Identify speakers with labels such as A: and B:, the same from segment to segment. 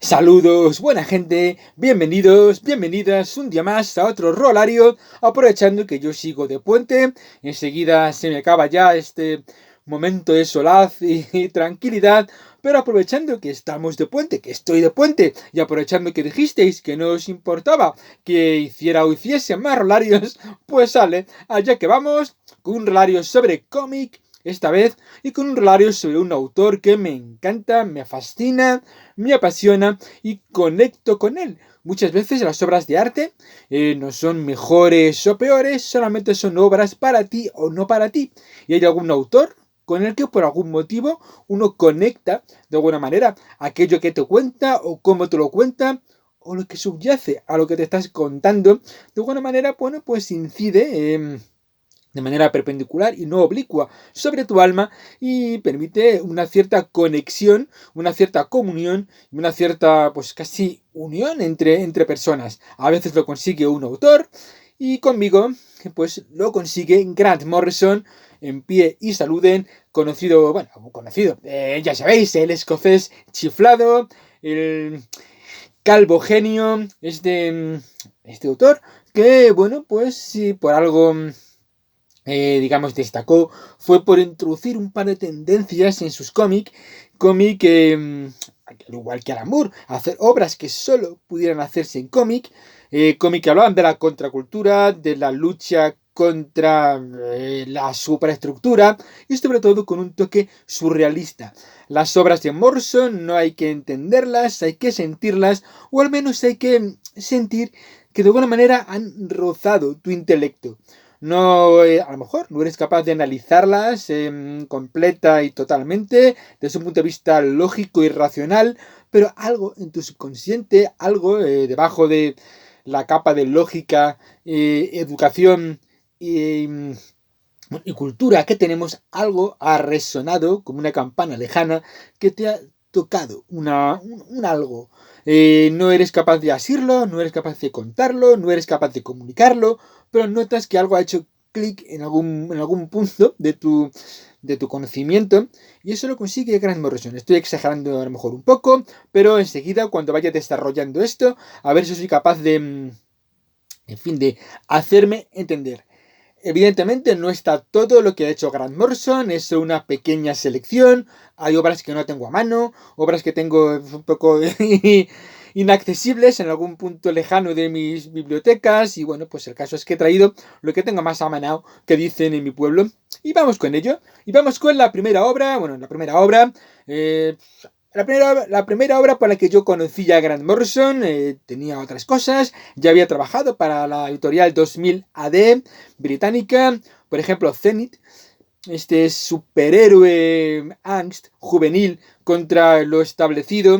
A: Saludos, buena gente, bienvenidos, bienvenidas un día más a otro Rolario, aprovechando que yo sigo de puente, enseguida se me acaba ya este momento de solaz y tranquilidad, pero aprovechando que estamos de puente, que estoy de puente, y aprovechando que dijisteis que no os importaba que hiciera o hiciese más Rolarios, pues sale, allá que vamos, con un Rolario sobre cómic, esta vez, y con un Rolario sobre un autor que me encanta, me fascina, me apasiona y conecto con él. Muchas veces las obras de arte no son mejores o peores, solamente son obras para ti o no para ti. Y hay algún autor con el que por algún motivo uno conecta de alguna manera aquello que te cuenta o cómo te lo cuenta o lo que subyace a lo que te estás contando. De alguna manera, bueno, pues incide de manera perpendicular y no oblicua sobre tu alma y permite una cierta conexión, una cierta comunión y una cierta, pues casi unión entre personas. A veces lo consigue un autor y conmigo, pues lo consigue Grant Morrison. En pie y saluden, ya sabéis, el escocés chiflado, el calvo genio, este autor, que bueno, pues si por algo digamos, destacó fue por introducir un par de tendencias en sus cómic, al igual que Alan Moore, hacer obras que solo pudieran hacerse en cómic que hablaban de la contracultura, de la lucha contra la superestructura y sobre todo con un toque surrealista. Las obras de Morrison no hay que entenderlas, hay que sentirlas, o al menos hay que sentir que de alguna manera han rozado tu intelecto. No, a lo mejor no eres capaz de analizarlas completa y totalmente desde un punto de vista lógico y racional, pero algo en tu subconsciente, algo debajo de la capa de lógica, educación y cultura que tenemos, algo ha resonado como una campana lejana que te ha tocado un algo. No eres capaz de asirlo, no eres capaz de contarlo, no eres capaz de comunicarlo, pero notas que algo ha hecho clic en algún punto de tu conocimiento, y eso lo consigue Grant Morrison. Estoy exagerando a lo mejor un poco, pero enseguida cuando vaya desarrollando esto, a ver si soy capaz de hacerme entender. Evidentemente no está todo lo que ha hecho Grant Morrison, es una pequeña selección, hay obras que no tengo a mano, obras que tengo un poco inaccesibles en algún punto lejano de mis bibliotecas, y bueno, pues el caso es que he traído lo que tengo más a mano, que dicen en mi pueblo, y vamos con ello, y vamos con la primera obra, la primera obra por la que yo conocí a Grant Morrison, tenía otras cosas, ya había trabajado para la editorial 2000 AD británica, por ejemplo Zenith, este superhéroe angst juvenil contra lo establecido,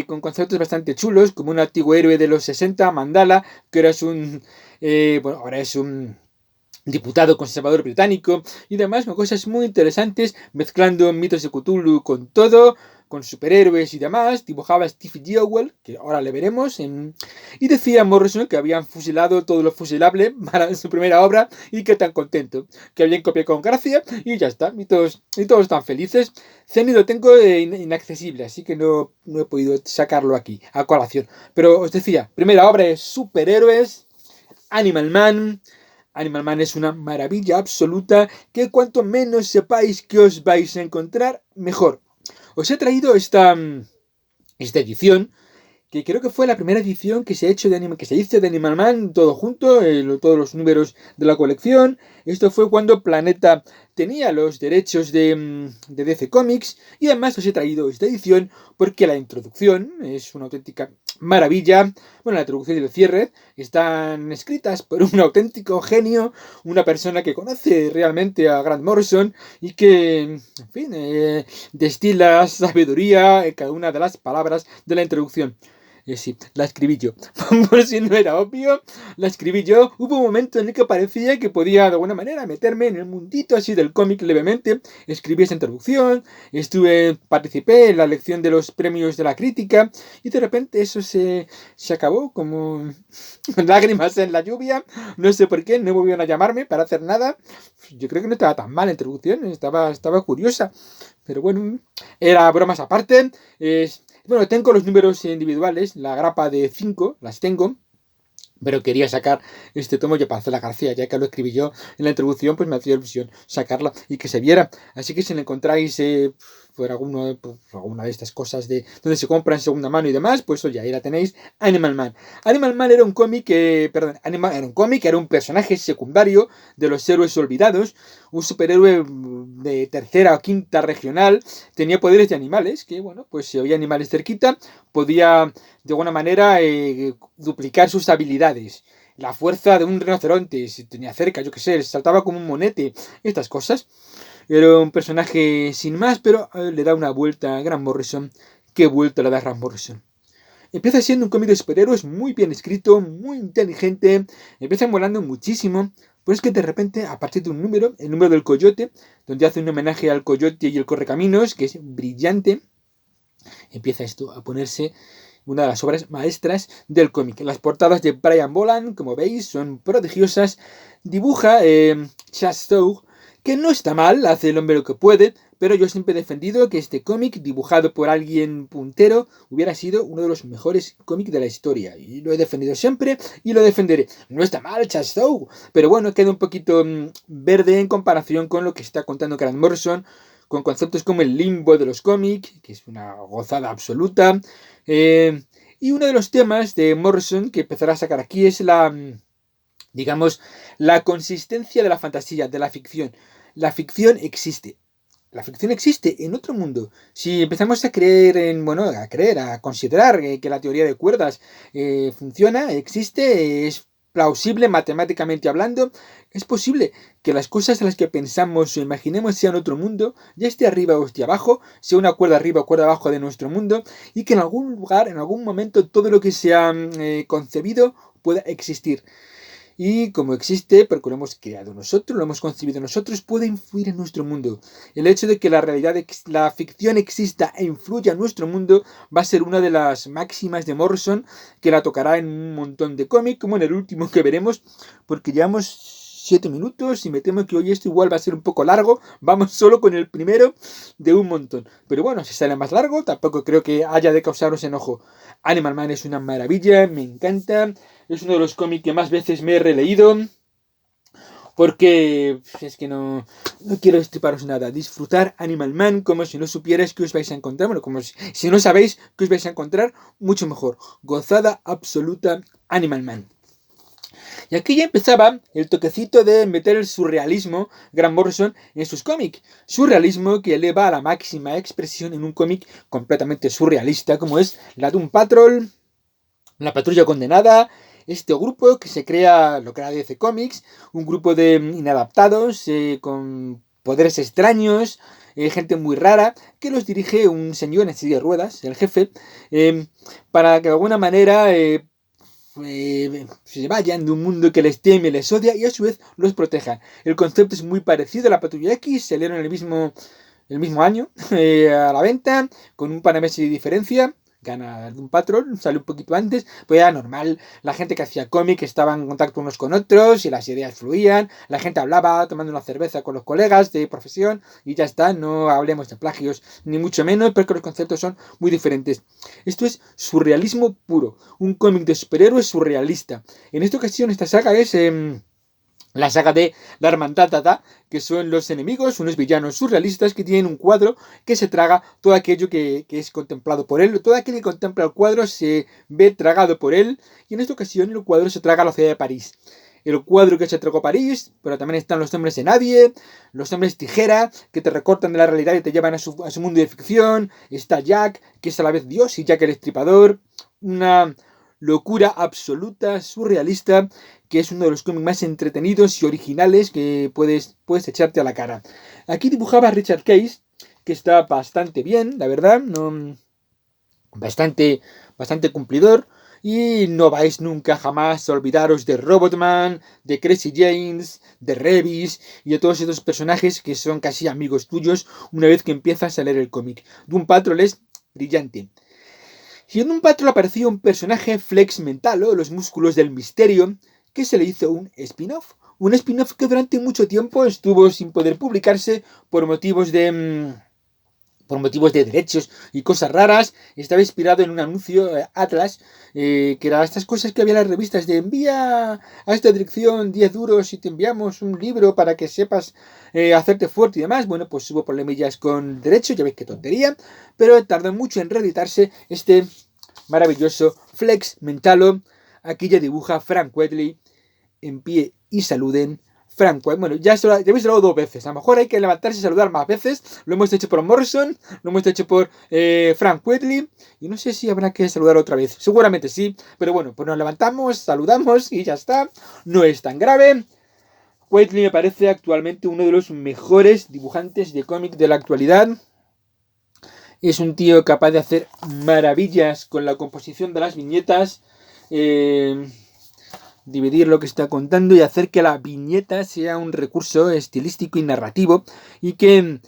A: con conceptos bastante chulos, como un antiguo héroe de los 60, Mandala, que ahora es un diputado conservador británico y demás, con cosas muy interesantes, mezclando mitos de Cthulhu con todo, con superhéroes y demás. Dibujaba Steve Diowell, que ahora le veremos, y decía Morrison que habían fusilado todo lo fusilable para su primera obra y que tan contento, que habían copiado con gracia y ya está, y todos están felices. Zenith lo tengo inaccesible, así que no he podido sacarlo aquí a colación, pero os decía, primera obra es superhéroes, Animal Man. Animal Man es una maravilla absoluta que cuanto menos sepáis que os vais a encontrar, mejor. Os he traído esta edición, que creo que fue la primera edición que se hizo de Animal Man, todo junto, todos los números de la colección. Esto fue cuando Planeta tenía los derechos de DC Comics, y además os he traído esta edición porque la introducción es una auténtica maravilla. Bueno, la introducción y el cierre están escritas por un auténtico genio, una persona que conoce realmente a Grant Morrison y que, en fin, destila sabiduría en cada una de las palabras de la introducción. Sí, la escribí yo. Por si no era obvio, la escribí yo. Hubo un momento en el que parecía que podía de alguna manera meterme en el mundito así del cómic levemente. Escribí esa introducción, participé en la elección de los premios de la crítica, y de repente eso se acabó como lágrimas en la lluvia. No sé por qué, no volvieron a llamarme para hacer nada. Yo creo que no estaba tan mal la introducción, estaba curiosa. Pero bueno, era bromas aparte. Bueno, tengo los números individuales, la grapa de 5, las tengo, pero quería sacar este tomo ya para hacer la gracia, ya que lo escribí yo en la introducción, pues me hacía ilusión sacarla y que se viera. Así que si lo encontráis por alguna de estas cosas de donde se compra en segunda mano y demás, pues oye, ahí la tenéis, Animal Man. Animal Man era un cómic, era un personaje secundario de los héroes olvidados, un superhéroe de tercera o quinta regional, tenía poderes de animales, que bueno, pues si había animales cerquita, podía de alguna manera duplicar sus habilidades. La fuerza de un rinoceronte, si tenía cerca, yo qué sé, saltaba como un monete, estas cosas. Era un personaje sin más, pero le da una vuelta a Grant Morrison. ¿Qué vuelta le da a Grant Morrison? Empieza siendo un cómic de superhéroes muy bien escrito, muy inteligente, empieza volando muchísimo, pero es que de repente, a partir de un número, el número del coyote, donde hace un homenaje al coyote y el correcaminos, que es brillante, empieza esto a ponerse una de las obras maestras del cómic. Las portadas de Brian Boland, como veis, son prodigiosas. Dibuja Chasteau, que no está mal, hace el hombre lo que puede, pero yo siempre he defendido que este cómic, dibujado por alguien puntero, hubiera sido uno de los mejores cómics de la historia. Y lo he defendido siempre y lo defenderé. No está mal Chasteau, pero bueno, queda un poquito verde en comparación con lo que está contando Grant Morrison, con conceptos como el limbo de los cómics, que es una gozada absoluta. Y uno de los temas de Morrison que empezará a sacar aquí es digamos, la consistencia de la fantasía, de la ficción. La ficción existe. La ficción existe en otro mundo. Si empezamos a creer a considerar que la teoría de cuerdas funciona, existe, es plausible matemáticamente hablando, es posible que las cosas a las que pensamos o imaginemos sean otro mundo, ya esté arriba o esté abajo, sea una cuerda arriba o cuerda abajo de nuestro mundo, y que en algún lugar, en algún momento, todo lo que se ha concebido pueda existir. Y como existe, porque lo hemos creado nosotros, lo hemos concebido nosotros, puede influir en nuestro mundo. El hecho de que la ficción exista e influya en nuestro mundo va a ser una de las máximas de Morrison, que la tocará en un montón de cómics, como en el último que veremos, porque llevamos 7 minutos y me temo que hoy esto igual va a ser un poco largo. Vamos solo con el primero de un montón. Pero bueno, si sale más largo, tampoco creo que haya de causaros enojo. Animal Man es una maravilla, me encanta. Es uno de los cómics que más veces me he releído. Porque es que no quiero destriparos nada. Disfrutar Animal Man como si no supierais que os vais a encontrar. Bueno, como si no sabéis que os vais a encontrar, mucho mejor. Gozada absoluta Animal Man. Y aquí ya empezaba el toquecito de meter el surrealismo Grant Morrison en sus cómics. Surrealismo que eleva a la máxima expresión en un cómic completamente surrealista como es la Doom Patrol, la Patrulla Condenada, este grupo que se crea, lo crea DC Comics, un grupo de inadaptados con poderes extraños, gente muy rara, que los dirige un señor en silla de ruedas, el jefe, para que de alguna manera se vayan de un mundo que les teme, les odia y a su vez los proteja. El concepto es muy parecido a la Patrulla X, salieron el mismo año a la venta, con un par de meses de diferencia. Gana un patrón, sale un poquito antes, pues era normal, la gente que hacía cómic estaba en contacto unos con otros y las ideas fluían, la gente hablaba tomando una cerveza con los colegas de profesión y ya está, no hablemos de plagios ni mucho menos, porque los conceptos son muy diferentes. Esto es surrealismo puro, un cómic de superhéroes surrealista. En esta ocasión esta saga es la saga de la Hermandad Dada, que son los enemigos, unos villanos surrealistas que tienen un cuadro que se traga todo aquello que es contemplado por él. Todo aquel que contempla el cuadro se ve tragado por él, y en esta ocasión el cuadro se traga a la ciudad de París. El cuadro que se tragó París, pero también están los hombres de nadie, los hombres tijera, que te recortan de la realidad y te llevan a su mundo de ficción. Está Jack, que es a la vez Dios, y Jack el Estripador. Una locura absoluta, surrealista, que es uno de los cómics más entretenidos y originales que puedes echarte a la cara. Aquí dibujaba Richard Case, que está bastante bien, la verdad, bastante cumplidor, y no vais nunca jamás a olvidaros de Robotman, de Crazy James, de Revis y de todos estos personajes que son casi amigos tuyos una vez que empiezas a leer el cómic. Doom Patrol es brillante. Y en Doom Patrol apareció un personaje flex mental, o los músculos del misterio, que se le hizo un spin-off. Un spin-off que durante mucho tiempo estuvo sin poder publicarse por motivos de por motivos de derechos y cosas raras. Estaba inspirado en un anuncio Atlas, que era estas cosas que había en las revistas de envía a esta dirección 10 duros y te enviamos un libro para que sepas hacerte fuerte y demás. Bueno, pues hubo problemillas con derechos, ya veis qué tontería, pero tardó mucho en reeditarse este maravilloso Flex Mentalo. Aquí ya dibuja Frank Quitely en pie y saluden. Frank, bueno, ya habéis saludado 2 veces. A lo mejor hay que levantarse y saludar más veces. Lo hemos hecho por Morrison, lo hemos hecho por Frank Quitely. Y no sé si habrá que saludar otra vez. Seguramente sí. Pero bueno, pues nos levantamos, saludamos y ya está. No es tan grave. Quitely me parece actualmente uno de los mejores dibujantes de cómic de la actualidad. Es un tío capaz de hacer maravillas con la composición de las viñetas. Dividir lo que está contando y hacer que la viñeta sea un recurso estilístico y narrativo y que,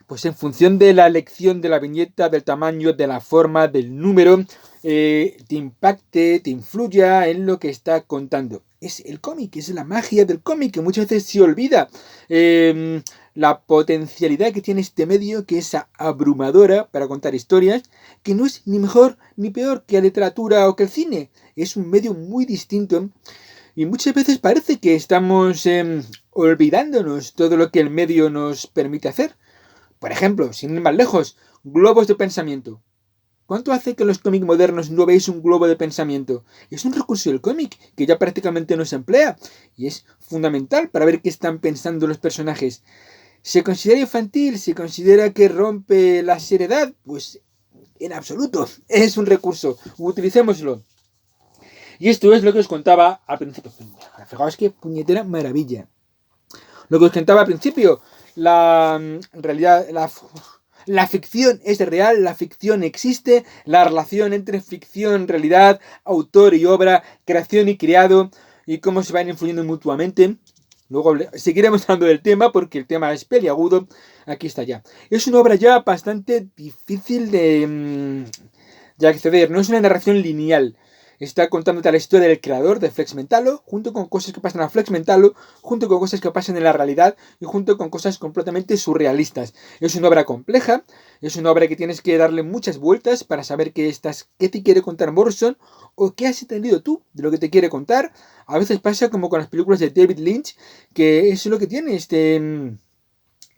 A: pues en función de la elección de la viñeta, del tamaño, de la forma, del número, te impacte, te influya en lo que está contando. Es el cómic, es la magia del cómic que muchas veces se olvida. La potencialidad que tiene este medio, que es abrumadora para contar historias, que no es ni mejor ni peor que la literatura o que el cine. Es un medio muy distinto y muchas veces parece que estamos olvidándonos todo lo que el medio nos permite hacer. Por ejemplo, sin ir más lejos, globos de pensamiento. ¿Cuánto hace que en los cómics modernos no veis un globo de pensamiento? Es un recurso del cómic que ya prácticamente no se emplea y es fundamental para ver qué están pensando los personajes. ¿Se considera infantil? ¿Se considera que rompe la seriedad? Pues en absoluto, es un recurso, utilicémoslo. Y esto es lo que os contaba al principio. Fijaos qué puñetera maravilla. Lo que os contaba al principio, en realidad, la ficción es real, la ficción existe, la relación entre ficción, realidad, autor y obra, creación y creado, y cómo se van influyendo mutuamente. Luego seguiremos hablando del tema porque el tema es peliagudo. Aquí está ya. Es una obra ya bastante difícil de acceder. No es una narración lineal. Está contándote la historia del creador de Flex Mentalo, junto con cosas que pasan a Flex Mentalo, junto con cosas que pasan en la realidad y junto con cosas completamente surrealistas. Es una obra compleja, es una obra que tienes que darle muchas vueltas para saber qué te quiere contar Morrison o qué has entendido tú de lo que te quiere contar. A veces pasa como con las películas de David Lynch, que eso es lo que tiene este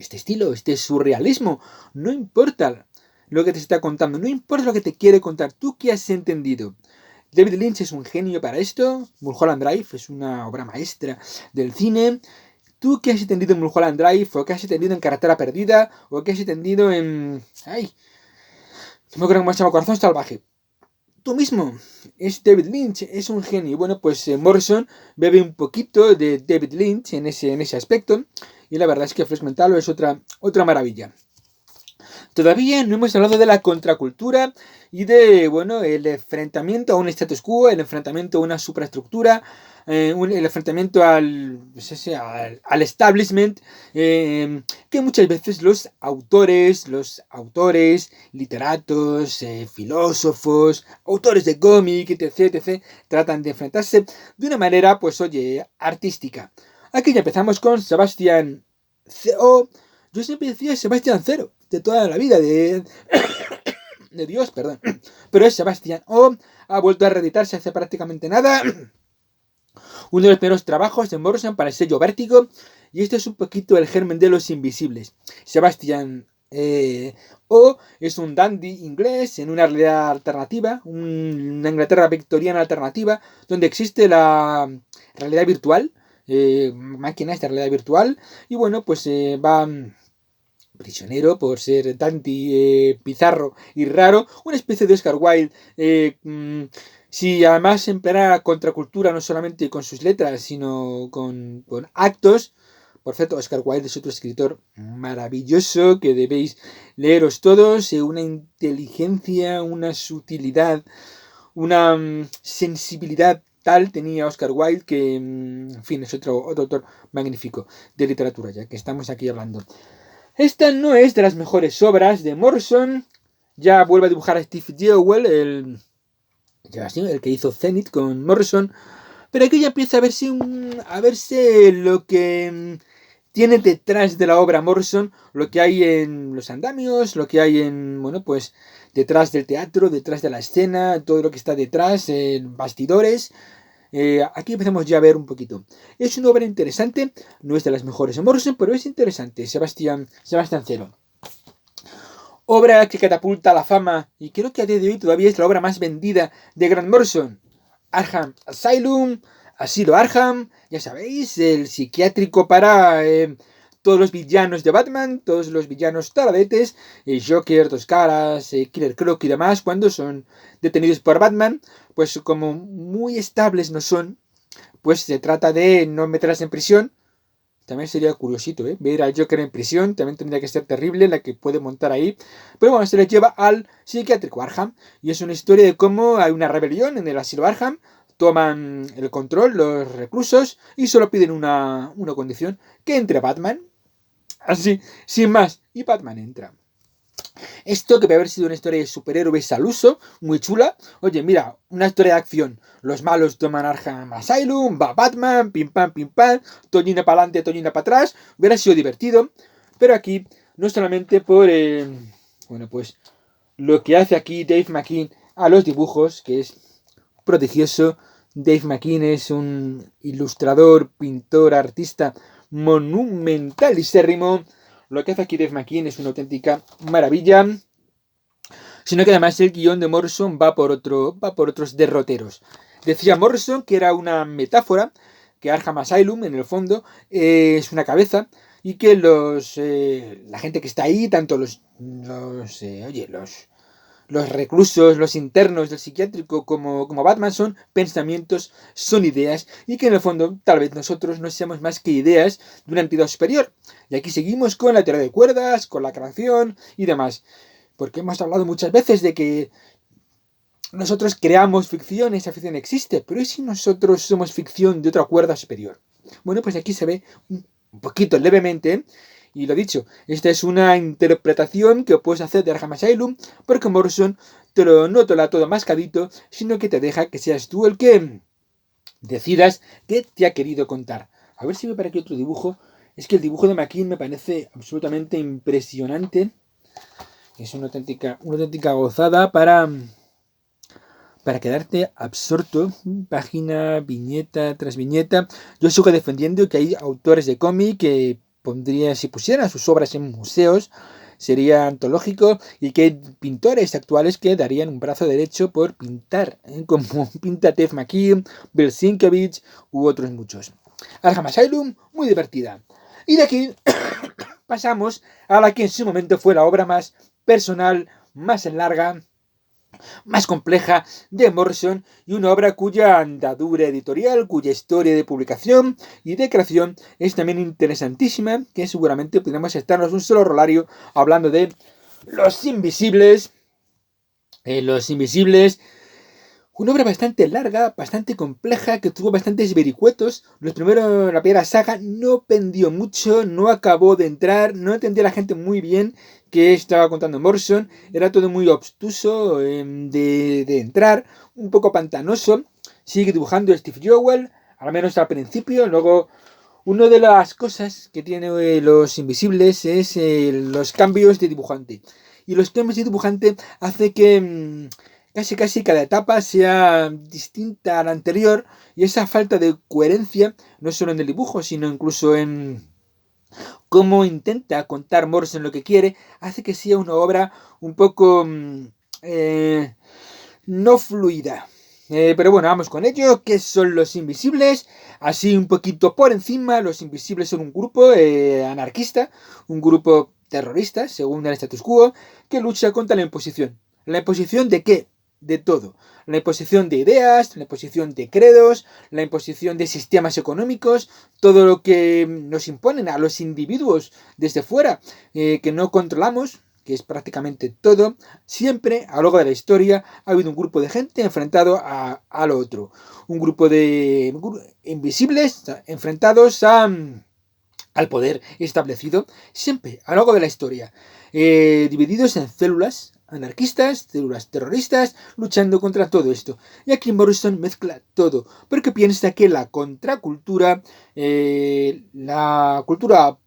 A: estilo, este surrealismo. No importa lo que te está contando, no importa lo que te quiere contar, tú qué has entendido. David Lynch es un genio para esto. Mulholland Drive es una obra maestra del cine. ¿Tú qué has entendido en Mulholland Drive? ¿O qué has entendido en Carretera Perdida? ¿O qué has entendido en... ¡Ay! No me acuerdo cómo se llama, Corazón Salvaje. Tú mismo. Es David Lynch, es un genio. Bueno, pues Morrison bebe un poquito de David Lynch en ese aspecto. Y la verdad es que Flex Mentalo es otra maravilla. Todavía no hemos hablado de la contracultura y de, bueno, el enfrentamiento a un status quo, el enfrentamiento a una supraestructura, el enfrentamiento al establishment, que muchas veces los autores, literatos, filósofos, autores de cómic, etc., tratan de enfrentarse de una manera, pues oye, artística. Aquí ya empezamos con Sebastián C.O. Yo siempre decía Sebastián Cero, de toda la vida, de Dios, perdón. Pero es Sebastián O. Ha vuelto a reeditarse hace prácticamente nada. Uno de los primeros trabajos de Morrison para el sello Vértigo. Y este es un poquito el germen de Los Invisibles. Sebastián O es un dandy inglés en una realidad alternativa, una Inglaterra victoriana alternativa, donde existe la realidad virtual, máquinas de realidad virtual. Y bueno, pues va... prisionero por ser dandy, pizarro y raro, una especie de Oscar Wilde. Si además empleara contracultura no solamente con sus letras, sino con actos. Por cierto, Oscar Wilde es otro escritor maravilloso que debéis leeros todos. Una inteligencia, una sutilidad, una sensibilidad tal tenía Oscar Wilde que, en fin, es otro autor magnífico de literatura, ya que estamos aquí hablando. Esta no es de las mejores obras de Morrison. Ya vuelve a dibujar a Steve Jewell, el que hizo Zenith con Morrison. Pero aquí ya empieza a verse lo que tiene detrás de la obra Morrison lo que hay en los andamios, lo que hay en, bueno, pues detrás del teatro, detrás de la escena, todo lo que está detrás, en bastidores. Aquí empezamos ya a ver un poquito. Es una obra interesante, no es de las mejores de Morrison, pero es interesante. Sebastián Cero. Obra que catapulta a la fama y creo que a día de hoy todavía es la obra más vendida de Grant Morrison. Arkham Asylum, Asilo Arkham, ya sabéis, el psiquiátrico para todos los villanos de Batman, todos los villanos taradetes, Joker, Dos Caras, Killer Croc y demás, cuando son detenidos por Batman, pues como muy estables no son, pues se trata de no meterlas en prisión. También sería curiosito, ver al Joker en prisión, también tendría que ser terrible la que puede montar ahí. Pero bueno, se le lleva al psiquiátrico Arkham. Y es una historia de cómo hay una rebelión en el asilo Arkham. Toman el control los reclusos y solo piden una condición: que entre Batman. Así, sin más. Y Batman entra. Esto que puede haber sido una historia de superhéroes al uso, muy chula. Oye, mira, una historia de acción. Los malos toman Arkham Asylum, va Batman, pim pam, Toñina para adelante, Toñina para atrás. Hubiera sido divertido. Pero aquí, no solamente por, bueno, pues lo que hace aquí Dave McKean a los dibujos, que es prodigioso. Dave McKean es un ilustrador, pintor, artista monumentalísimo. Lo que hace aquí Dave McKean es una auténtica maravilla, sino que además el guión de Morrison va por otros derroteros. Decía Morrison que era una metáfora, que Arkham Asylum en el fondo es una cabeza y que la gente que está ahí, tanto los reclusos, los internos del psiquiátrico como Batman, son pensamientos, son ideas, y que en el fondo tal vez nosotros no seamos más que ideas de una entidad superior. Y aquí seguimos con la teoría de cuerdas, con la creación y demás. Porque hemos hablado muchas veces de que nosotros creamos ficción, esa ficción existe, pero ¿y si nosotros somos ficción de otra cuerda superior? Bueno, pues aquí se ve un poquito levemente. Y lo dicho, esta es una interpretación que puedes hacer de Arkham Asylum, porque Morrison no te lo da todo mascadito, sino que te deja que seas tú el que decidas qué te ha querido contar. A ver si veo para aquí otro dibujo. Es que el dibujo de McKean me parece absolutamente impresionante. Es una auténtica gozada para quedarte absorto, página, viñeta tras viñeta. Yo sigo defendiendo que hay autores de cómic que si pusieran sus obras en museos, sería antológico, y que hay pintores actuales que darían un brazo derecho por pintar, como pinta Dave McKean, Bill Sienkiewicz u otros muchos. Arkham Asylum, muy divertida. Y de aquí pasamos a la que en su momento fue la obra más personal, más larga, más compleja de Morrison, y una obra cuya andadura editorial, cuya historia de publicación y de creación es también interesantísima, que seguramente podríamos estarnos un solo rolario hablando de Los Invisibles. Una obra bastante larga, bastante compleja, que tuvo bastantes vericuetos. La primera saga no pendió mucho, no acabó de entrar, no entendía la gente muy bien qué estaba contando Morrison. Era todo muy obstuso de entrar, un poco pantanoso. Sigue dibujando Steve Jowell, al menos al principio. Luego, una de las cosas que tiene Los Invisibles es los cambios de dibujante. Y los cambios de dibujante hace que casi cada etapa sea distinta a la anterior, y esa falta de coherencia, no solo en el dibujo, sino incluso en cómo intenta contar Morrison lo que quiere, hace que sea una obra un poco no fluida. Pero bueno, vamos con ello. ¿Qué son Los Invisibles? Así un poquito por encima, Los Invisibles son un grupo anarquista, un grupo terrorista, según el status quo, que lucha contra la imposición. ¿La imposición de qué? De todo. La imposición de ideas, la imposición de credos, la imposición de sistemas económicos, todo lo que nos imponen a los individuos desde fuera, que no controlamos, que es prácticamente todo. Siempre, a lo largo de la historia, ha habido un grupo de gente enfrentado al otro. Un grupo de invisibles enfrentados a al poder establecido, siempre a lo largo de la historia, divididos en células anarquistas, células terroristas, luchando contra todo esto. Y aquí Morrison mezcla todo, porque piensa que la contracultura, la cultura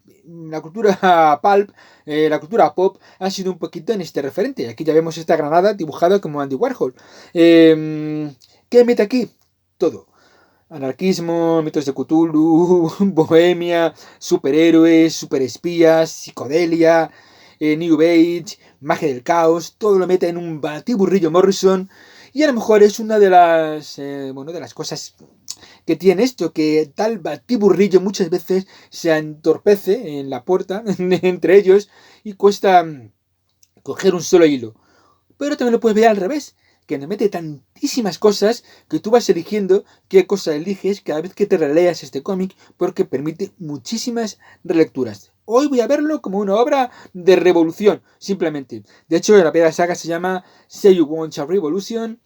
A: pulp, la cultura pop, ha sido un poquito en este referente. Aquí ya vemos esta granada dibujada como Andy Warhol. ¿Qué mete aquí? Todo. Anarquismo, mitos de Cthulhu, bohemia, superhéroes, superespías, psicodelia, New Age, magia del caos, todo lo mete en un batiburrillo Morrison. Y a lo mejor es una de las cosas que tiene esto, que tal batiburrillo muchas veces se entorpece en la puerta entre ellos y cuesta coger un solo hilo. Pero también lo puedes ver al revés, que nos mete tantísimas cosas que tú vas eligiendo qué cosa eliges cada vez que te releas este cómic, porque permite muchísimas relecturas. Hoy voy a verlo como una obra de revolución, simplemente. De hecho, la primera saga se llama Say You Want a Revolution.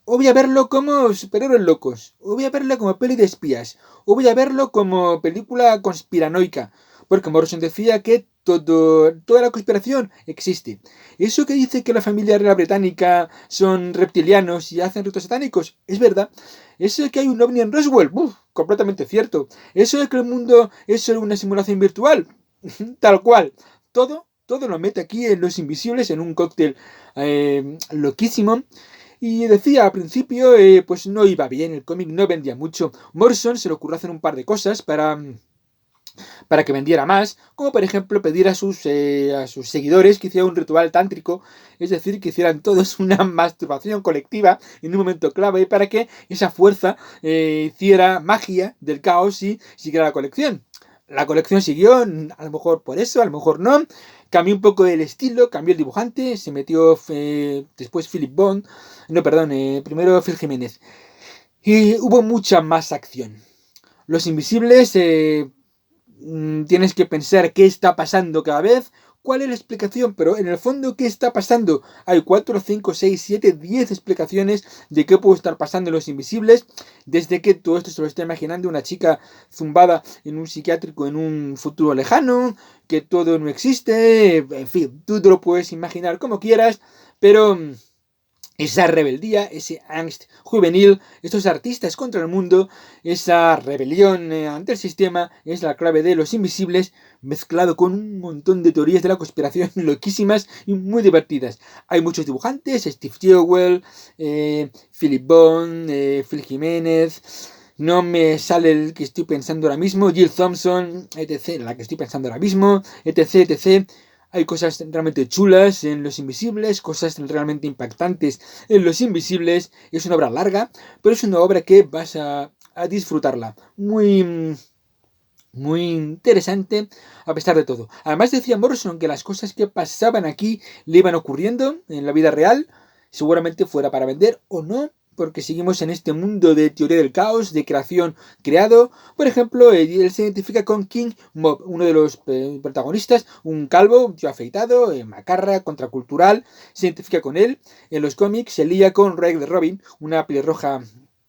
A: O voy a verlo como superhéroes locos. O voy a verlo como peli de espías. O voy a verlo como película conspiranoica. Porque Morrison decía que toda la conspiración existe. Eso que dice que la familia real británica son reptilianos y hacen ritos satánicos, es verdad. Eso de que hay un ovni en Roswell, completamente cierto. Eso de que el mundo es solo una simulación virtual, tal cual. Todo lo mete aquí en Los Invisibles, en un cóctel loquísimo. Y decía al principio, pues no iba bien, el cómic no vendía mucho. Morrison se le ocurrió hacer un par de cosas para que vendiera más, como por ejemplo pedir a sus seguidores que hicieran un ritual tántrico, es decir, que hicieran todos una masturbación colectiva en un momento clave para que esa fuerza hiciera magia del caos y siguiera la colección. La colección siguió, a lo mejor por eso, a lo mejor no. Cambió un poco el estilo, cambió el dibujante, se metió después Philip Bond, no, perdón, primero Phil Jiménez. Y hubo mucha más acción. Los Invisibles, tienes que pensar qué está pasando cada vez, cuál es la explicación, pero en el fondo, ¿qué está pasando? Hay 4, 5, 6, 7, 10 explicaciones de qué puede estar pasando en Los Invisibles, desde que todo esto se lo está imaginando una chica zumbada en un psiquiátrico en un futuro lejano, que todo no existe, en fin, tú te lo puedes imaginar como quieras, pero esa rebeldía, ese angst juvenil, estos artistas contra el mundo, esa rebelión ante el sistema, es la clave de Los Invisibles, mezclado con un montón de teorías de la conspiración loquísimas y muy divertidas. Hay muchos dibujantes, Steve Jewell, Philip Bond, Phil Jiménez, no me sale el que estoy pensando ahora mismo, Jill Thompson, etc., la que estoy pensando ahora mismo, etc., etc., hay cosas realmente chulas en Los Invisibles, cosas realmente impactantes en Los Invisibles. Es una obra larga, pero es una obra que vas a disfrutarla. Muy, muy interesante a pesar de todo. Además decía Morrison que las cosas que pasaban aquí le iban ocurriendo en la vida real, seguramente fuera para vender o no, porque seguimos en este mundo de teoría del caos, de creación creado. Por ejemplo, él se identifica con King Mob, uno de los protagonistas, un calvo, un tío afeitado, macarra, contracultural, se identifica con él. En los cómics se lía con Red de Robin, una pelirroja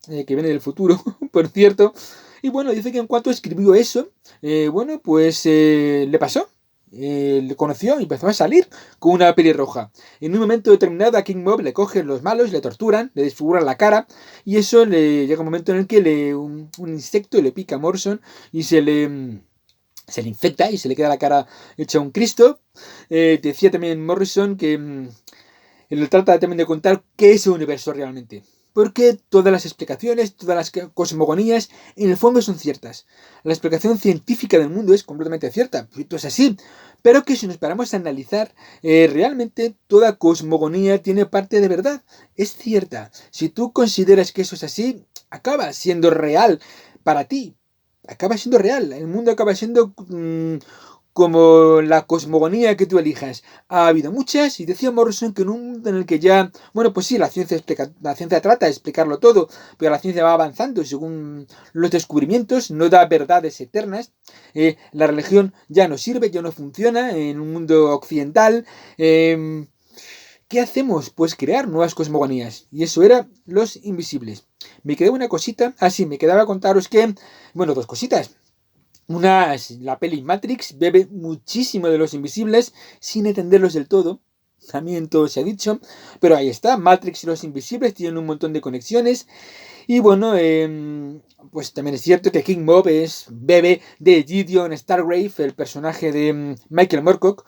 A: que viene del futuro, por cierto. Y bueno, dice que en cuanto escribió eso, le pasó. Le conoció y empezó a salir con una pelirroja. En un momento determinado a King Mob le cogen los malos, le torturan, le desfiguran la cara y eso le llega un momento en el que un insecto le pica a Morrison y se le infecta y se le queda la cara hecha un Cristo. Decía también Morrison que él trata también de contar qué es el universo realmente. Porque todas las explicaciones, todas las cosmogonías, en el fondo son ciertas. La explicación científica del mundo es completamente cierta, esto es así. Pero que si nos paramos a analizar, realmente toda cosmogonía tiene parte de verdad. Es cierta. Si tú consideras que eso es así, acaba siendo real para ti. Acaba siendo real. El mundo acaba siendo como la cosmogonía que tú elijas. Ha habido muchas, y decía Morrison que en un mundo en el que ya, bueno, pues sí, la ciencia trata de explicarlo todo, pero la ciencia va avanzando según los descubrimientos, no da verdades eternas, la religión ya no sirve, ya no funciona en un mundo occidental. ¿Qué hacemos? Pues crear nuevas cosmogonías, y eso era Los Invisibles. Me quedaba una cosita, me quedaba contaros que, bueno, dos cositas. La peli Matrix bebe muchísimo de los invisibles sin entenderlos del todo. También todo se ha dicho. Pero ahí está, Matrix y los invisibles tienen un montón de conexiones. Y bueno, pues también es cierto que King Mob bebe de Gideon Stargrave, el personaje de Michael Moorcock.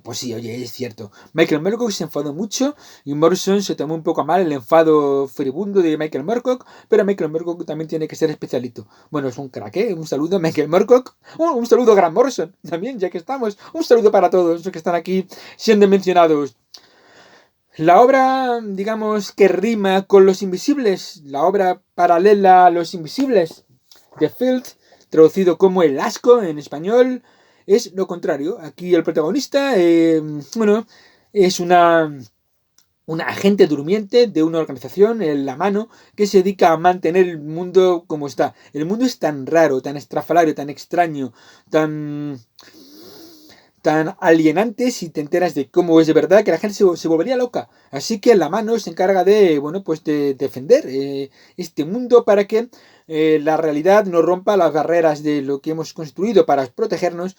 A: Pues sí, oye, es cierto. Michael Moorcock se enfadó mucho y Morrison se tomó un poco a mal el enfado furibundo de Michael Moorcock, pero Michael Moorcock también tiene que ser especialito. Bueno, es un crack, ¿eh? Un saludo a Michael Moorcock. Un saludo a Grant Morrison también, ya que estamos. Un saludo para todos los que están aquí siendo mencionados. La obra, digamos, que rima con Los Invisibles, la obra paralela a Los Invisibles, The Filth, traducido como El Asco en español, es lo contrario. Aquí el protagonista, es una agente durmiente de una organización, en La Mano, que se dedica a mantener el mundo como está. El mundo es tan raro, tan estrafalario, tan extraño, tan alienante si te enteras de cómo es de verdad, que la gente se volvería loca. Así que La Mano se encarga de, pues de defender este mundo para que la realidad no rompa las barreras de lo que hemos construido para protegernos.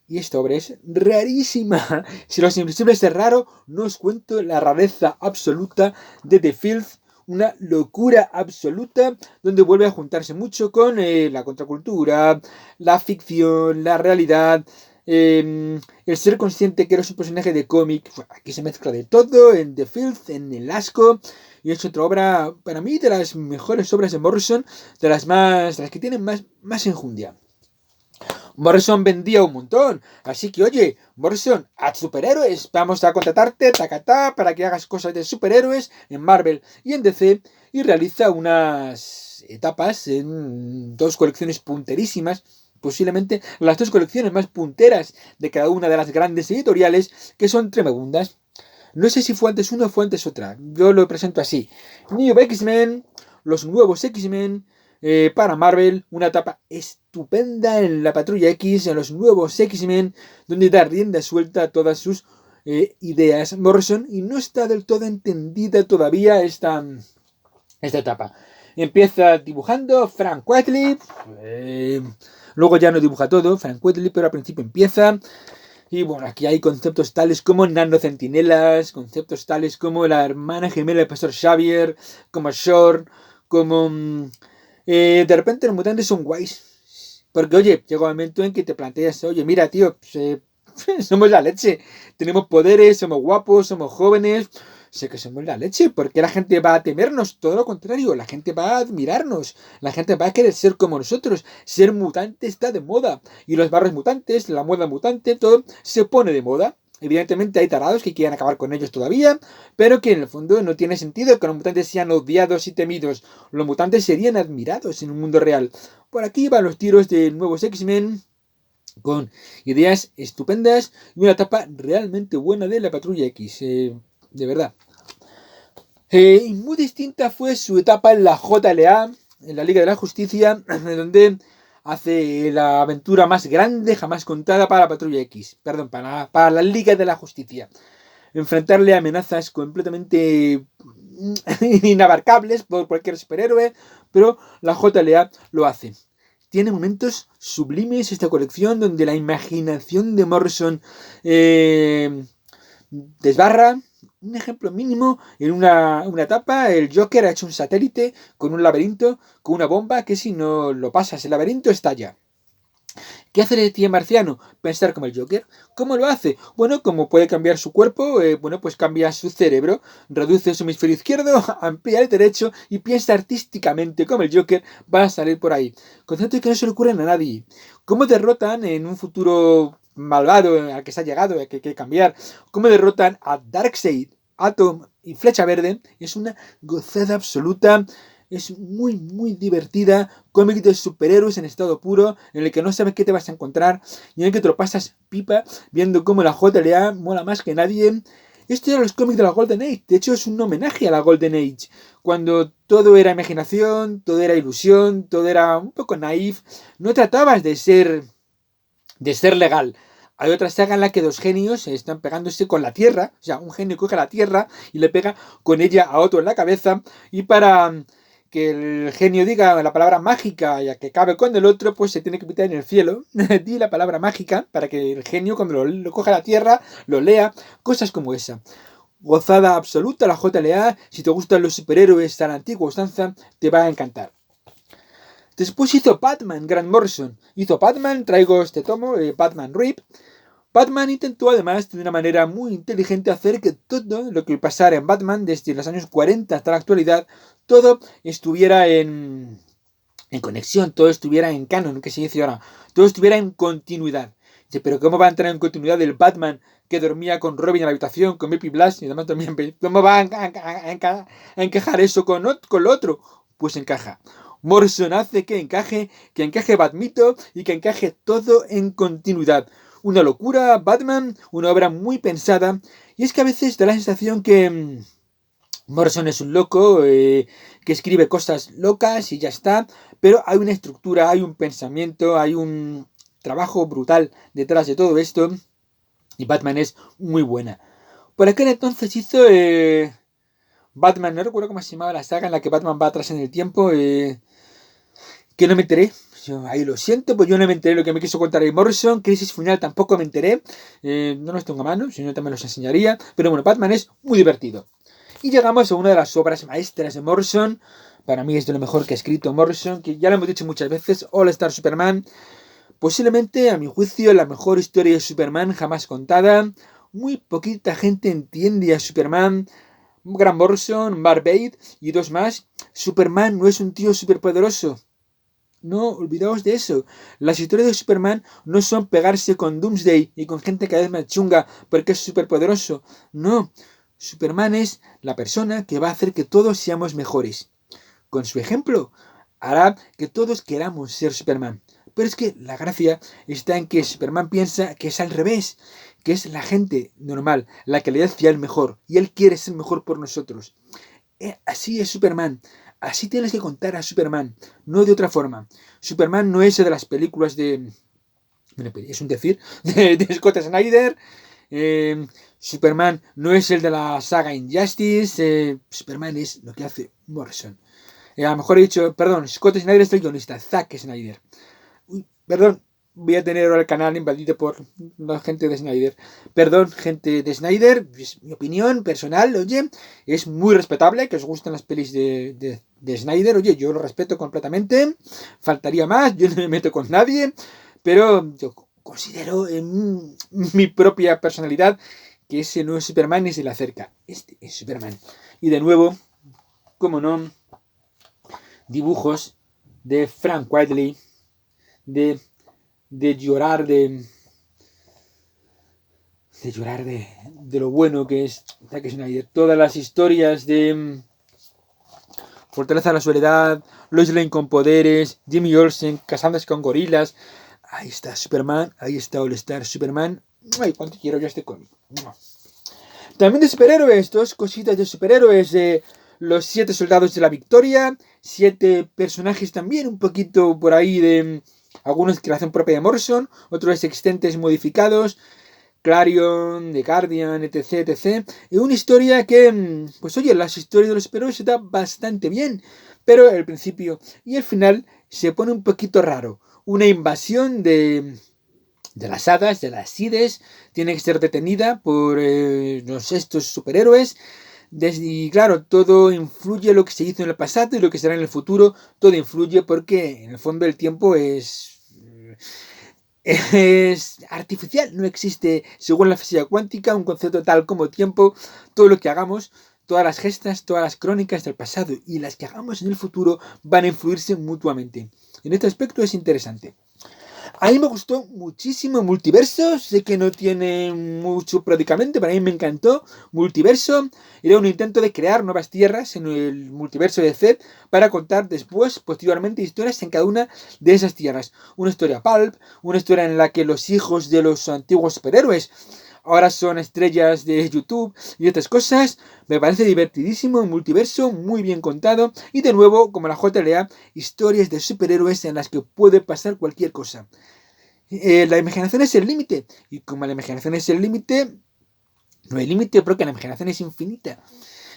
A: Y esta obra es rarísima. Si Los Invisibles es raro, no os cuento la rareza absoluta de The Filth. Una locura absoluta, donde vuelve a juntarse mucho con la contracultura, la ficción, la realidad, el ser consciente que eres un personaje de cómic. Aquí se mezcla de todo, en The Filth, en El Asco, y es otra obra, para mí, de las mejores obras de Morrison, de las que tienen más enjundia. Morrison vendía un montón, así que oye, Morrison, haz superhéroes, vamos a contratarte, tacatá, para que hagas cosas de superhéroes en Marvel y en DC, y realiza unas etapas en 2 colecciones punterísimas, posiblemente las 2 colecciones más punteras de cada una de las grandes editoriales, que son tremendas. No sé si fue antes una o fue antes otra, yo lo presento así: New X-Men, los nuevos X-Men, para Marvel, una etapa estupenda en la Patrulla X, en los nuevos X-Men, donde da rienda suelta a todas sus ideas Morrison, y no está del todo entendida todavía esta etapa. Empieza dibujando Frank Quitely, luego ya no dibuja todo Frank Quitely, pero al principio empieza. Y bueno, aquí hay conceptos tales como nanocentinelas, conceptos tales como la hermana gemela del profesor Xavier, como Short, como de repente los mutantes son guays. Porque, oye, llega un momento en que te planteas, oye, mira, tío, somos la leche. Tenemos poderes, somos guapos, somos jóvenes. Sé que somos la leche. Porque la gente va a temernos. Todo lo contrario, la gente va a admirarnos. La gente va a querer ser como nosotros. Ser mutante está de moda. Y los barrios mutantes, la moda mutante, todo se pone de moda. Evidentemente hay tarados que quieren acabar con ellos todavía, pero que en el fondo no tiene sentido que los mutantes sean odiados y temidos. Los mutantes serían admirados en un mundo real. Por aquí van los tiros de nuevos X-Men, con ideas estupendas y una etapa realmente buena de la Patrulla X, de verdad. Y muy distinta fue su etapa en la JLA, en la Liga de la Justicia, donde hace la aventura más grande jamás contada para la Patrulla X. Perdón, para la Liga de la Justicia. Enfrentarle a amenazas completamente inabarcables por cualquier superhéroe, pero la JLA lo hace. Tiene momentos sublimes esta colección donde la imaginación de Morrison desbarra. Un ejemplo mínimo, en una etapa el Joker ha hecho un satélite con un laberinto, con una bomba que si no lo pasas el laberinto estalla. ¿Qué hace de ti marciano? Pensar como el Joker. ¿Cómo lo hace? Bueno, como puede cambiar su cuerpo, pues cambia su cerebro, reduce su hemisferio izquierdo, amplía el derecho y piensa artísticamente como el Joker va a salir por ahí. Concepto que no se le ocurre a nadie. ¿Cómo derrotan en un futuro malvado al que se ha llegado, que hay que cambiar? ¿Cómo derrotan a Darkseid, Atom y Flecha Verde? Es una gozada absoluta. Es muy, muy divertida. Cómic de superhéroes en estado puro, en el que no sabes qué te vas a encontrar y en el que te lo pasas pipa viendo cómo la JLA mola más que nadie. Estos eran los cómics de la Golden Age. De hecho, es un homenaje a la Golden Age, cuando todo era imaginación, todo era ilusión, todo era un poco naif. No tratabas de ser legal. Hay otra saga en la que 2 genios están pegándose con la Tierra. O sea, un genio coge la Tierra y le pega con ella a otro en la cabeza. Y para que el genio diga la palabra mágica ya que cabe con el otro, pues se tiene que meter en el cielo. Di la palabra mágica para que el genio cuando lo coja a la tierra lo lea. Cosas como esa. Gozada absoluta la JLA. Si te gustan los superhéroes tan antiguos, te va a encantar. Después hizo Batman, Grant Morrison. Hizo Batman, traigo este tomo, Batman Rip. Batman intentó además de una manera muy inteligente hacer que todo lo que pasara en Batman desde los años 40 hasta la actualidad, todo estuviera en conexión, todo estuviera en canon, que se dice ahora, todo estuviera en continuidad. Dice, pero ¿cómo va a entrar en continuidad el Batman que dormía con Robin en la habitación, con Baby Blas y demás también? ¿Cómo va a encajar eso con lo otro? Pues encaja. Morrison hace que encaje Batmito y que encaje todo en continuidad. Una locura, Batman, una obra muy pensada. Y es que a veces da la sensación que Morrison es un loco, que escribe cosas locas y ya está. Pero hay una estructura, hay un pensamiento, hay un trabajo brutal detrás de todo esto. Y Batman es muy buena. Por aquel entonces hizo Batman, no recuerdo cómo se llamaba la saga en la que Batman va atrás en el tiempo. Que no me enteré. Yo, ahí lo siento, pues yo no me enteré lo que me quiso contar ahí Morrison. Crisis Final tampoco me enteré. No los tengo a mano, si no también los enseñaría. Pero bueno, Batman es muy divertido. Y llegamos a una de las obras maestras de Morrison. Para mí es de lo mejor que ha escrito Morrison, que ya lo hemos dicho muchas veces, All Star Superman. Posiblemente, a mi juicio, la mejor historia de Superman jamás contada. Muy poquita gente entiende a Superman. Grant Morrison, Mark Waid y dos más. Superman no es un tío superpoderoso. No, olvidaos de eso. Las historias de Superman no son pegarse con Doomsday y con gente cada vez más chunga porque es superpoderoso. No, Superman es la persona que va a hacer que todos seamos mejores. Con su ejemplo, hará que todos queramos ser Superman. Pero es que la gracia está en que Superman piensa que es al revés, que es la gente normal la que le hace el mejor y él quiere ser mejor por nosotros. Así es Superman. Así tienes que contar a Superman, no de otra forma. Superman no es de las películas de... Es un decir, de Scott Snyder. Superman no es el de la saga Injustice. Superman es lo que hace Morrison. A lo mejor he dicho, perdón, Scott Snyder es el guionista, Zack Snyder. Uy, perdón, voy a tener ahora el canal invadido por la gente de Snyder. Perdón, gente de Snyder, es mi opinión personal, oye, es muy respetable que os gusten las pelis de Snyder, oye, yo lo respeto completamente, faltaría más, yo no me meto con nadie, pero yo considero en mi propia personalidad que ese no es Superman ni se le acerca, este es Superman. Y de nuevo, como no, dibujos de Frank Whiteley, de llorar de llorar de lo bueno que es Zack Snyder. Todas las historias de Fortaleza de la Soledad, Lois Lane con poderes, Jimmy Olsen casándose con gorilas. Ahí está Superman, ahí está All Star Superman. Ay, cuánto quiero yo este cómic. También de superhéroes, dos cositas de superhéroes. Los 7 soldados de la victoria, 7 personajes también un poquito por ahí de... Algunos creación propia de Morrison, otros existentes modificados, Clarion, The Guardian, etc, etc. Y una historia que, pues oye, las historias de los superhéroes se da bastante bien, pero el principio y el final se pone un poquito raro. Una invasión de las hadas, de las Sides, tiene que ser detenida por estos superhéroes. Y claro, todo influye en lo que se hizo en el pasado y lo que será en el futuro. Todo influye porque en el fondo el tiempo es artificial. No existe, según la física cuántica, un concepto tal como tiempo. Todo lo que hagamos, todas las gestas, todas las crónicas del pasado y las que hagamos en el futuro van a influirse mutuamente. En este aspecto es interesante. A mí me gustó muchísimo Multiverso, sé que no tiene mucho prácticamente, pero a mí me encantó Multiverso. Era un intento de crear nuevas tierras en el multiverso de Zed para contar después, posteriormente, historias en cada una de esas tierras. Una historia pulp, una historia en la que los hijos de los antiguos superhéroes ahora son estrellas de YouTube y otras cosas. Me parece divertidísimo, multiverso, muy bien contado. Y de nuevo, como la JLA, historias de superhéroes en las que puede pasar cualquier cosa. La imaginación es el límite. Y como la imaginación es el límite, no hay límite porque la imaginación es infinita.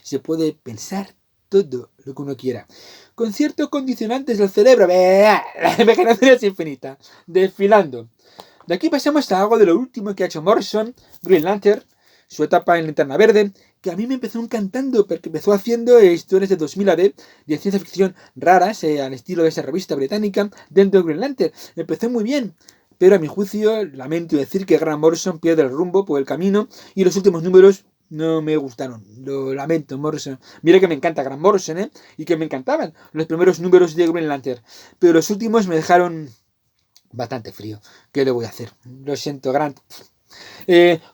A: Se puede pensar todo lo que uno quiera. Con ciertos condicionantes del cerebro, la imaginación es infinita, desfilando. De aquí pasamos a algo de lo último que ha hecho Morrison, Green Lantern, su etapa en Linterna Verde, que a mí me empezó encantando porque empezó haciendo historias de 2000 AD de ciencia ficción raras, al estilo de esa revista británica, dentro de Green Lantern. Empezó muy bien, pero a mi juicio, lamento decir que Grant Morrison pierde el rumbo por el camino y los últimos números no me gustaron. Lo lamento, Morrison. Mira que me encanta Grant Morrison, y que me encantaban los primeros números de Green Lantern, pero los últimos me dejaron bastante frío. ¿Qué le voy a hacer? Lo siento, Grant.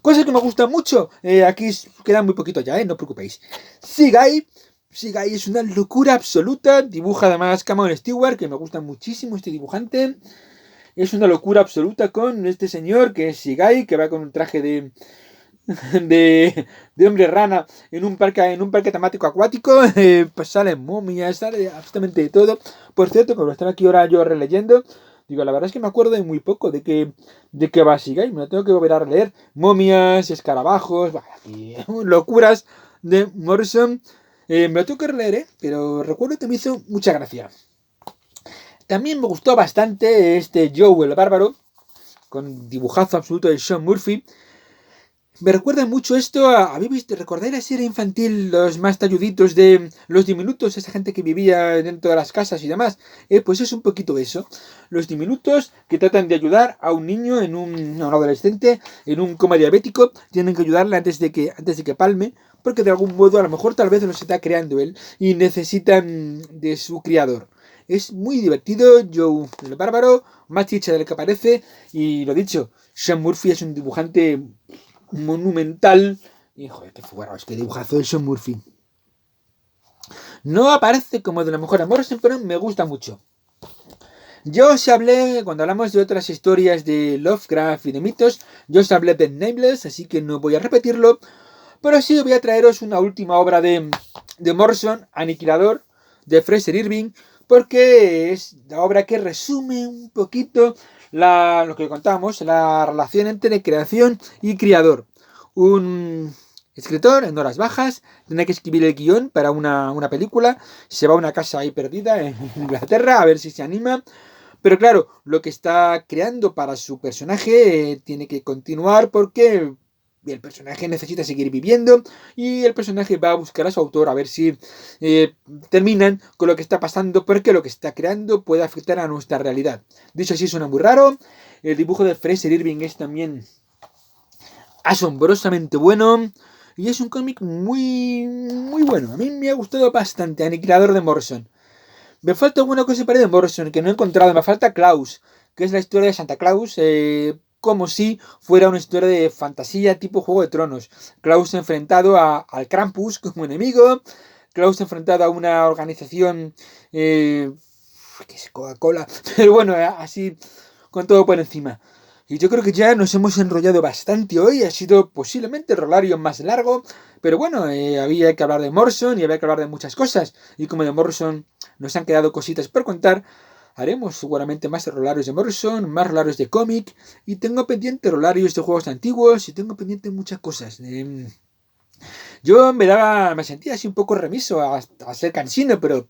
A: Cosas que me gustan mucho. Aquí queda muy poquito ya, no os preocupéis. Sigai es una locura absoluta. Dibuja además Cameron Stewart, que me gusta muchísimo este dibujante. Es una locura absoluta con este señor que es Sigai, que va con un traje de hombre rana en un parque temático acuático. Pues salen momias, sale absolutamente de todo. Por cierto, como están aquí ahora yo releyendo, digo, la verdad es que me acuerdo de muy poco de que va Sigai. Me lo tengo que volver a releer. Momias, escarabajos, locuras de Morrison. Me lo tengo que releer, pero recuerdo que me hizo mucha gracia. También me gustó bastante este Joe el Bárbaro, con dibujazo absoluto de Sean Murphy. Me recuerda mucho esto a... ¿Recordáis la serie infantil, los más talluditos de Los Diminutos? Esa gente que vivía dentro de las casas y demás. Pues es un poquito eso. Los Diminutos que tratan de ayudar a un niño, a un adolescente, en un coma diabético. Tienen que ayudarle antes de que palme, porque de algún modo a lo mejor tal vez lo está creando él y necesitan de su criador. Es muy divertido, Joe el Bárbaro, más chicha del que parece. Y lo dicho, Sean Murphy es un dibujante monumental. Y joder, qué fuera, es que dibujazo de Sean Murphy. No aparece como de la mejor Morrison, pero me gusta mucho. Yo os hablé, cuando hablamos de otras historias de Lovecraft y de mitos, yo os hablé de Nameless, así que no voy a repetirlo. Pero sí voy a traeros una última obra de Morrison, Aniquilador, de Fraser Irving, porque es la obra que resume un poquito lo que contábamos, la relación entre creación y creador. Un escritor en horas bajas tiene que escribir el guión para una película, se va a una casa ahí perdida en Inglaterra a ver si se anima. Pero claro, lo que está creando para su personaje tiene que continuar porque el personaje necesita seguir viviendo y el personaje va a buscar a su autor a ver si terminan con lo que está pasando, porque lo que está creando puede afectar a nuestra realidad. Dicho así, suena muy raro. El dibujo de Fraser Irving es también asombrosamente bueno y es un cómic muy, muy bueno. A mí me ha gustado bastante, Aniquilador de Morrison. Me falta alguna cosa para de Morrison que no he encontrado. Me falta Klaus, que es la historia de Santa Claus, como si fuera una historia de fantasía tipo Juego de Tronos. Klaus enfrentado al Krampus como enemigo. Klaus enfrentado a una organización que es Coca-Cola. Pero bueno, así con todo por encima. Y yo creo que ya nos hemos enrollado bastante hoy. Ha sido posiblemente el rolario más largo. Pero bueno, había que hablar de Morrison y había que hablar de muchas cosas. Y como de Morrison nos han quedado cositas por contar, haremos seguramente más rolarios de Morrison, más rolarios de cómic. Y tengo pendiente rolarios de juegos antiguos. Y tengo pendiente muchas cosas. Yo me sentía así un poco remiso a ser cansino, pero...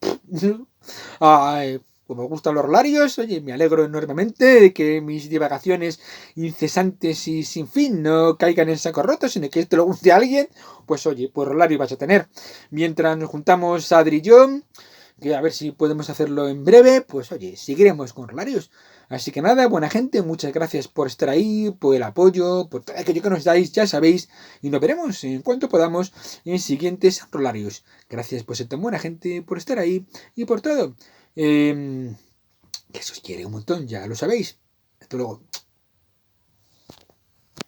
A: como me gustan los rolarios, oye, me alegro enormemente de que mis divagaciones incesantes y sin fin no caigan en saco roto, sino que esto lo guste a alguien, pues oye, pues rolario vas a tener. Mientras nos juntamos Adri y yo, que a ver si podemos hacerlo en breve, pues oye, seguiremos con rolarios. Así que nada, buena gente, muchas gracias por estar ahí, por el apoyo, por todo aquello que nos dais, ya sabéis, y nos veremos en cuanto podamos en siguientes rolarios. Gracias por ser tan buena gente, por estar ahí y por todo. Que se os quiere un montón, ya lo sabéis. Hasta luego.